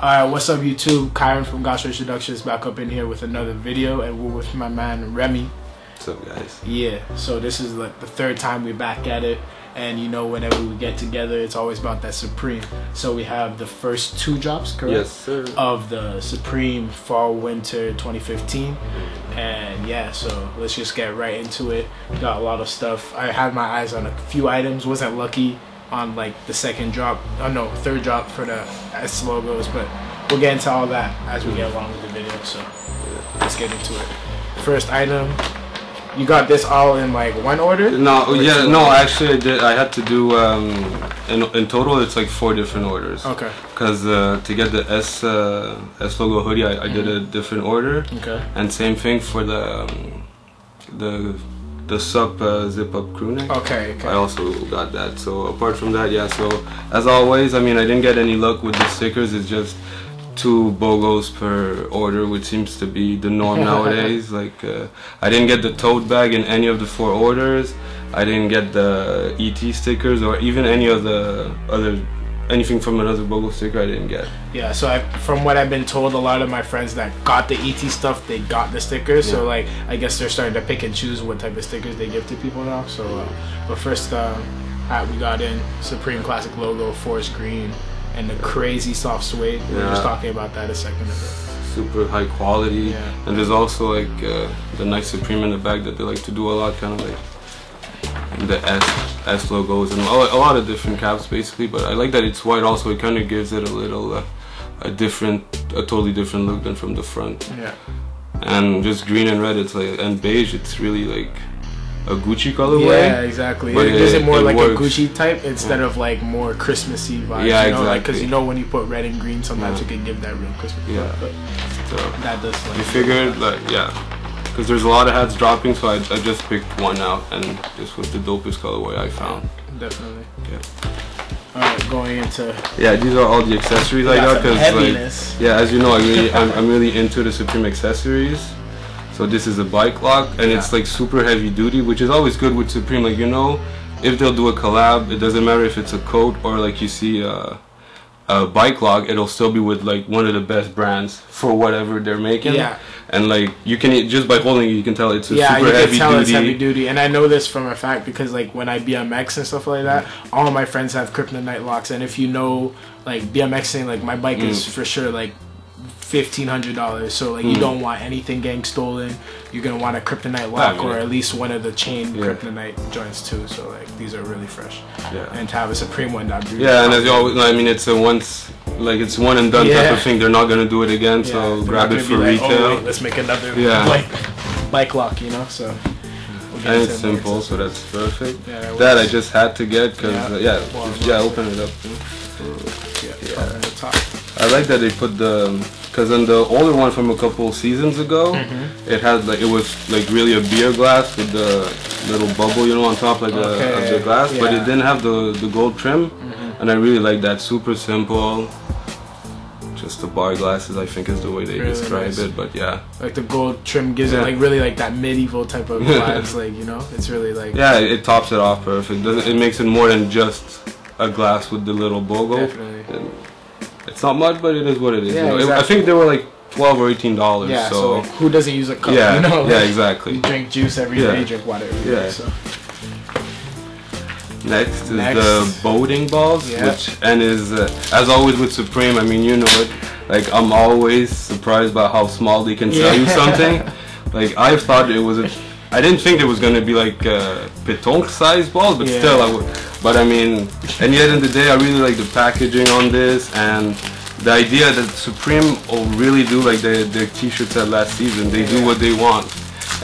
Alright, what's up YouTube? Kyron from Gosh Introductions back up in here with another video, and we're with my man Remy. What's up, guys? Yeah, so this is like the third time we're back at it, and you know whenever we get together it's always about that Supreme. So we have the first two drops, correct? Yes, sir. Of the Supreme Fall Winter 2015. And yeah, so let's just get right into it. Got a lot of stuff. I had my eyes on a few items, wasn't lucky on like the second drop, third drop for the S logos, but we'll get into all that as we get along with the video. So let's get into it. First item, you got this all in like one order? No, yeah, no, actually I did. I had to do in total it's like 4 different orders. Okay. Because to get the S logo hoodie, I did a different order. Okay. And same thing for the Sup zip up crew neck. Okay. I also got that. So apart from that, yeah. So as always, I mean, I didn't get any luck with the stickers. It's just 2 BOGOs per order, which seems to be the norm nowadays. Like I didn't get the tote bag in any of the 4 orders. I didn't get the ET stickers or even any of the anything from another BOGO sticker I didn't get. Yeah, so from what I've been told, a lot of my friends that got the ET stuff, they got the stickers. Yeah. So like, I guess they're starting to pick and choose what type of stickers they give to people now. So, but first hat we got in, Supreme Classic logo, forest green, and the crazy soft suede. We were just talking about that a second ago. Super high quality. Yeah. And there's also like the nice Supreme in the back that they like to do a lot, kind of like the S logos and a lot of different caps basically, but I like that it's white also. It kind of gives it a little a totally different look than from the front. Yeah. And just green and red, it's like, and beige, it's really like a Gucci colorway. Yeah, exactly. But it gives it more like works. A Gucci type instead of like more Christmassy vibes. Yeah, you know? exactly. Like, because you know when you put red and green, sometimes it can give that real Christmas vibe. But so that does. Like, you figured like because there's a lot of hats dropping, so I just picked one out, and this was the dopest colorway I found. Definitely. Yeah. Alright, going into. Yeah, these are all the accessories I got because, like, yeah, as you know, I'm really into the Supreme accessories. So this is a bike lock, and it's like super heavy duty, which is always good with Supreme. Like, you know, if they'll do a collab, it doesn't matter if it's a coat or like you see a bike lock, it'll still be with like one of the best brands for whatever they're making. Yeah. And like you can just by holding it, you can tell it's a super you heavy can tell duty. It's heavy duty, and I know this from a fact because like when I BMX and stuff like that, all of my friends have kryptonite locks, and if you know like BMXing, like my bike is for sure like $1,500, so like you don't want anything getting stolen. You're gonna want a kryptonite lock or at least one of the chain kryptonite joints too. So like these are really fresh. Yeah. And to have a Supreme one, that and as you always, I mean, it's a it's one and done type of thing. They're not gonna do it again, so grab it for retail. Oh, wait, let's make another bike lock, you know. So and it's simple, so that's perfect. Yeah, that I just had to get because open it up. On the top. I like that they put because in the older one from a couple seasons ago, it had like, it was like really a beer glass with the little bubble, you know, on top like of the glass, but it didn't have the gold trim, and I really like that. Super simple. Just the bar glasses, I think, is the way they describe it, but yeah. Like the gold trim gives it like really like that medieval type of vibes, like, you know, it's really like. Yeah, it tops it off perfect. It makes it more than just a glass with the little BOGO. Definitely. It's not much, but it is what it is. Yeah, you know? exactly. I think they were like $12 or $18. Yeah, so like, who doesn't use a cup? Yeah, you know, yeah, exactly. You drink juice every day, drink water every day. So. Next is the boating balls, and is as always with Supreme. I mean, you know it. Like, I'm always surprised by how small they can sell you something. Like, I thought it was I didn't think it was gonna be like pétanque size balls, but still, But I mean, and yet in the day, I really like the packaging on this and the idea that Supreme will really do like their t-shirts at last season. They do what they want,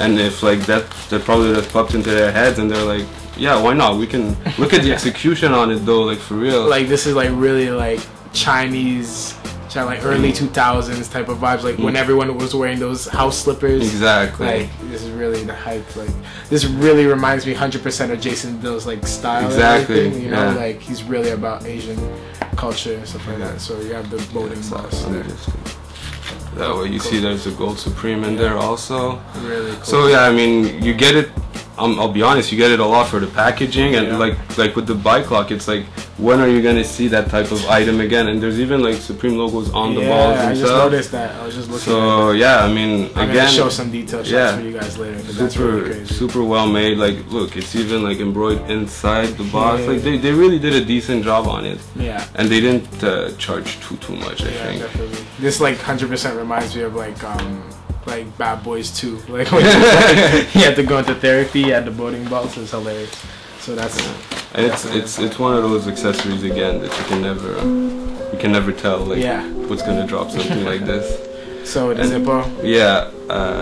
and if like that probably just popped into their heads, and they're like, yeah, why not? We can look at the execution on it though, like for real. Like this is like really like Chinese. Like early 2000s type of vibes, like when everyone was wearing those house slippers. Exactly. Like this is really the hype. Like this really reminds me 100% of Jason Bill's like style. Exactly. And you know, like he's really about Asian culture and stuff like that. So you have the boating balls there. That way you see there's a gold Supreme in there also. Really cool. So yeah, I mean, you get it I'll be honest, you get it a lot for the packaging, and like with the buy clock, it's like, when are you gonna see that type of item again? And there's even like Supreme logos on the balls themselves. I just noticed that. I was just looking. So yeah, I mean, I'm again, gonna show some detail shots for you guys later. That's really crazy. Super well made. Like, look, it's even like embroidered inside the box. Like they really did a decent job on it. Yeah. And they didn't charge too much. I think. Definitely. This like 100% reminds me of like Bad Boys 2. Like when he had to go into therapy, he had the boating balls. It's hilarious. So that's and it's one of those accessories again that you can never tell like what's gonna drop something like this. So the Zippo. Yeah,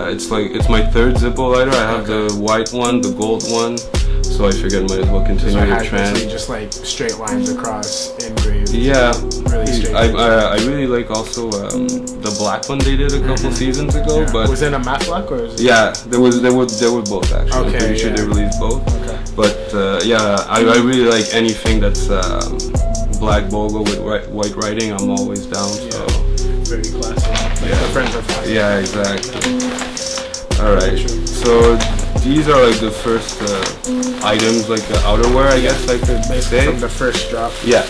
it's my third Zippo lighter. I have the white one, the gold one. So I figured might as well continue the trend. Just like straight lines across engraved. Yeah, really straight. I really like also the black one they did a couple seasons ago. Yeah. But was it a matte black or? Was it there were both actually. Okay, I'm pretty sure they released both. Okay. But I really like anything that's black BOGO with white writing. I'm always down. So very classic. Like the friends of classic. Yeah, exactly. All right, so these are like the first items, like outerwear, I guess I could say. From the first drop. Yeah.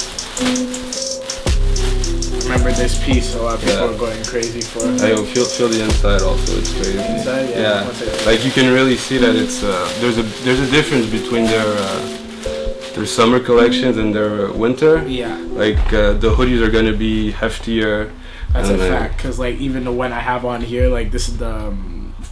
Remember this piece, a lot of people are going crazy for. I feel the inside also. It's crazy. Inside, yeah. Like you can really see that it's there's a difference between their summer collections and their winter. Yeah. Like the hoodies are gonna be heftier. That's a fact, because like even the one I have on here, like this is the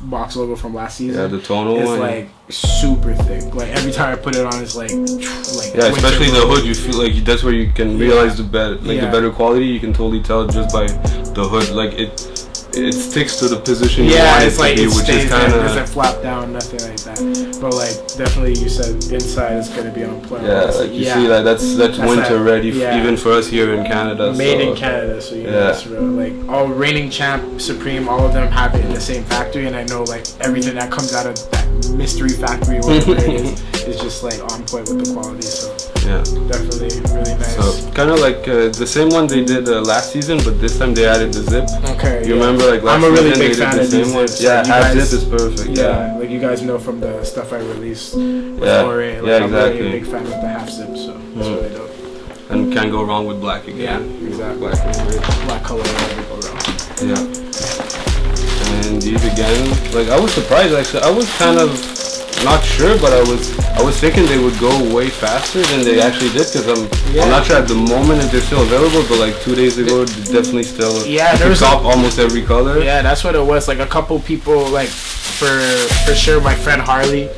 box logo from last season. Yeah, the tonal it's one. Like super thick. Like every time I put it on, it's like yeah, especially the hood. You feel like that's where you can realize the better quality. You can totally tell just by the hood. Like it sticks to the position you want it to be, which is kind of doesn't flap down, nothing like that. But like definitely, you said inside is gonna be on point. Yeah, like you see that that's winter ready, even for us here in Canada. Made in Canada, so you know it's real. Like all Reigning Champ, Supreme, all of them have it in the same factory, and I know like everything that comes out of that mystery factory, whatever it is just like on point with the quality. So yeah, definitely really nice. So kind of like the same one they did last season, but this time they added the zip. Okay. You remember like last I'm a really season big fan of these zips. Yeah, half zip is perfect. Yeah, like you guys know from the stuff I released with Ore, like I'm really a big fan of the half zip, so it's really dope. And can't go wrong with black again. Yeah, exactly. Black color never go wrong. Yeah. And these again, like I was surprised actually. I was kind of not sure, but I was thinking they would go way faster than they actually did, because I'm not sure at the moment if they're still available, but like 2 days ago they're definitely still there's almost every color. Yeah, that's what it was. Like a couple people, like for sure my friend Harley,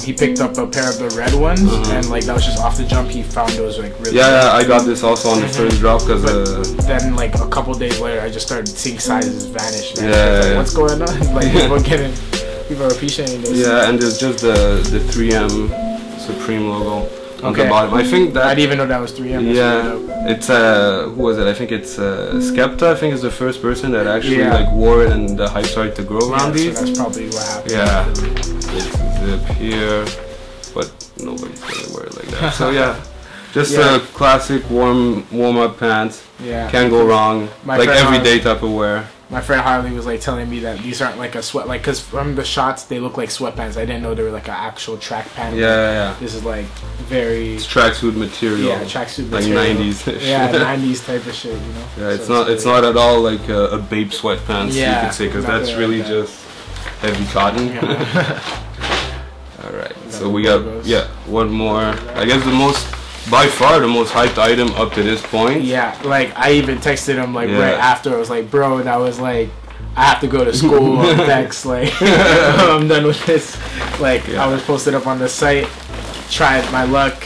he picked up a pair of the red ones, and like that was just off the jump. He found those like really. Yeah, I got this also on the first drop because. Then like a couple days later, I just started seeing sizes vanish. Yeah. What's going on? Like people are appreciating this. Yeah, and there's just the 3M Supreme logo on the bottom. I think that. I didn't even know that was 3M. Yeah, it's who was it? I think it's Skepta. I think is the first person that actually like wore it, and the hype started to grow around these. So that's probably what happened. Yeah, it's zip here, but nobody's gonna wear it like that. So yeah, just a classic warm up pants. Yeah, can't go wrong. Like everyday type of wear. My friend Harley was like telling me that these aren't like a sweat, like, cause from the shots they look like sweatpants. I didn't know they were like an actual track pant. Yeah. This is like very. It's tracksuit material. Yeah, tracksuit material. Like 90s. Yeah, 90s type of shit, you know. Yeah, it's not at all like a babe sweatpants. You could say, cause that's really just heavy cotton. Yeah. All right, so we got one more. I guess by far the most hyped item up to this point. Yeah, like I even texted him like right after. I was like, bro, that was like, I have to go to school on Vex. Like, I'm done with this. Like, I was posted up on the site, tried my luck,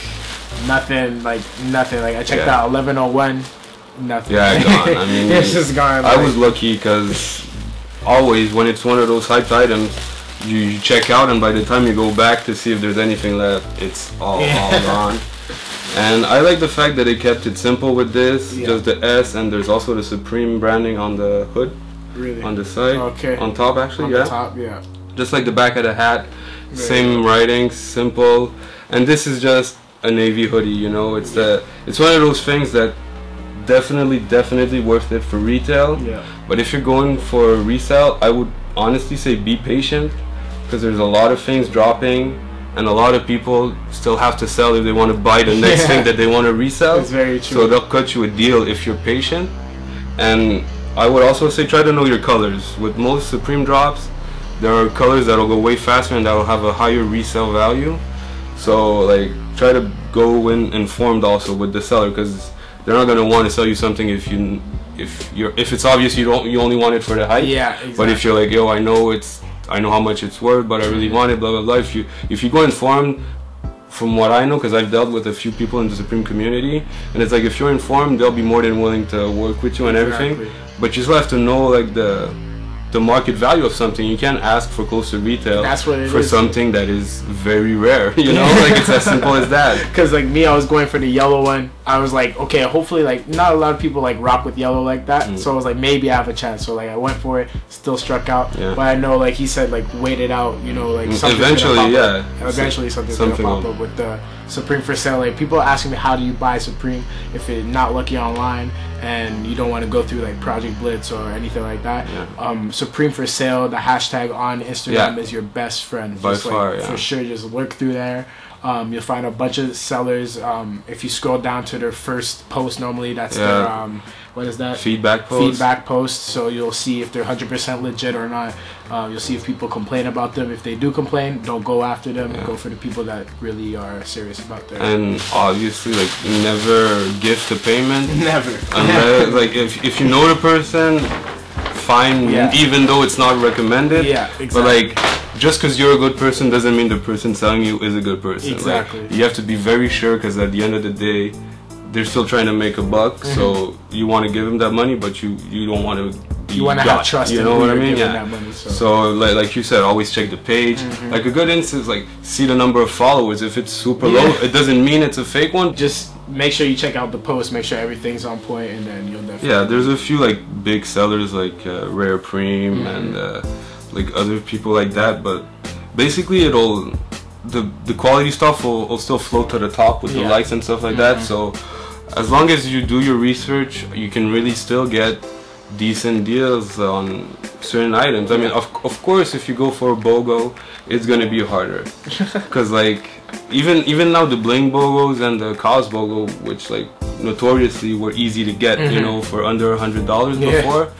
nothing. Like, I checked out 1101, nothing. Yeah, gone. I mean, it's just gone. I was lucky because always when it's one of those hyped items, you check out, and by the time you go back to see if there's anything left, it's all gone. And I like the fact that they kept it simple with this, just the S, and there's also the Supreme branding on the hood, on the side, on top actually, on the top, just like the back of the hat, same writing, simple, and this is just a navy hoodie, you know. It's one of those things that definitely worth it for retail. But if you're going for resale, I would honestly say be patient, because there's a lot of things dropping and a lot of people still have to sell if they want to buy the next thing that they want to resell. It's very true. So they'll cut you a deal if you're patient. And I would also say try to know your colors. With most Supreme drops, there are colors that'll go way faster and that'll have a higher resale value. So like try to go in informed also with the seller, because they're not gonna want to sell you something if it's obvious you only want it for the hype. Yeah, exactly. But if you're like, yo, I know how much it's worth, but I really want it, blah blah blah. If you go informed, from what I know, because I've dealt with a few people in the Supreme community, and it's like if you're informed, they'll be more than willing to work with you and everything. But you still have to know like the market value of something. You can't ask for close to retail for something that is very rare, you know. Like it's as simple as that. Because like me, I was going for the yellow one. I was like, okay, hopefully like not a lot of people like rock with yellow like that, so I was like, maybe I have a chance. So like I went for it, still struck out. But I know, like he said, like wait it out, you know, like eventually, yeah, eventually something's gonna pop up with the Supreme for sale. Like people are asking me, how do you buy Supreme if it's not lucky online and you don't want to go through like Project Blitz or anything like that? Supreme for sale, the hashtag on Instagram is your best friend. By far, for sure. Just look through there. You'll find a bunch of sellers. If you scroll down to their first post, normally that's their what is that? Feedback post. Feedback post. So you'll see if they're 100% legit or not. You'll see if people complain about them. If they do complain, don't go after them. Go for the people that really are serious about their. And obviously, like never gift a payment. Never. Unless, like if you know the person, fine. Even though it's not recommended. Yeah, exactly. But like, just because you're a good person doesn't mean the person selling you is a good person. Exactly. Like, you have to be very sure, because at the end of the day, they're still trying to make a buck. So you want to give them that money, but you don't want to. You want to have trust. You know what I mean? That money, so like you said, always check the page. Like a good instance, like see the number of followers. If it's super low, it doesn't mean it's a fake one. Just make sure you check out the post. Make sure everything's on point, and then you'll definitely. Yeah, there's a few like big sellers like Rare Preem and like other people like that. But basically, the quality stuff will still float to the top with the likes and stuff like that. So as long as you do your research, you can really still get decent deals on certain items. I mean, of course, if you go for a BOGO, it's gonna be harder, because like even now the bling BOGOs and the cos BOGO, which like notoriously were easy to get, you know, for under $100 before.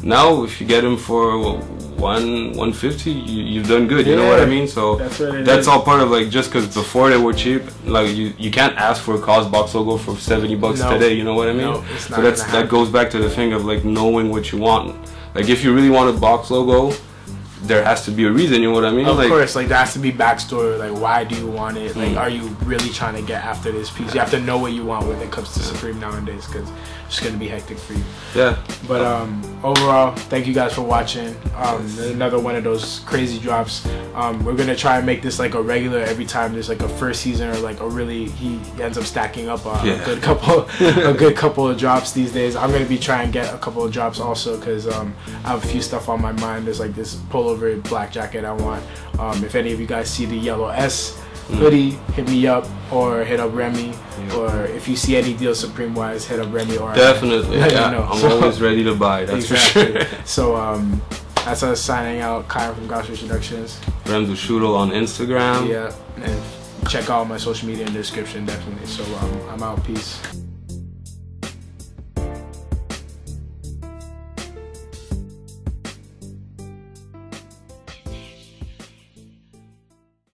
Now if you get them for $150, you've done good. You know what I mean? So that's all part of like, just because before they were cheap, like you can't ask for a cos box logo for $70 today. You know what I mean? No, it's not. So that goes back to the thing of like knowing what you want. Like if you really want a box logo, there has to be a reason, you know what I mean? Of course, like there has to be backstory, like why do you want it? Like are you really trying to get after this piece? You have to know what you want when it comes to Supreme nowadays, because it's gonna be hectic for you. Yeah. But overall, thank you guys for watching. Another one of those crazy drops. We're gonna try and make this like a regular every time there's like a first season, or like he ends up stacking up a good couple of drops these days. I'm gonna be trying to get a couple of drops also, because I have a few stuff on my mind. There's like this pullover black jacket I want. If any of you guys see the yellow S hoodie, hit me up, or hit up Remy, or if you see any deals Supreme wise, hit up Remy or definitely. I'm always ready to buy. That's for sure. So that's us signing out. Kyle from Gosh Introductions. Remzo Shootle on Instagram. Yeah, and check out my social media in the description definitely. So I'm out. Peace.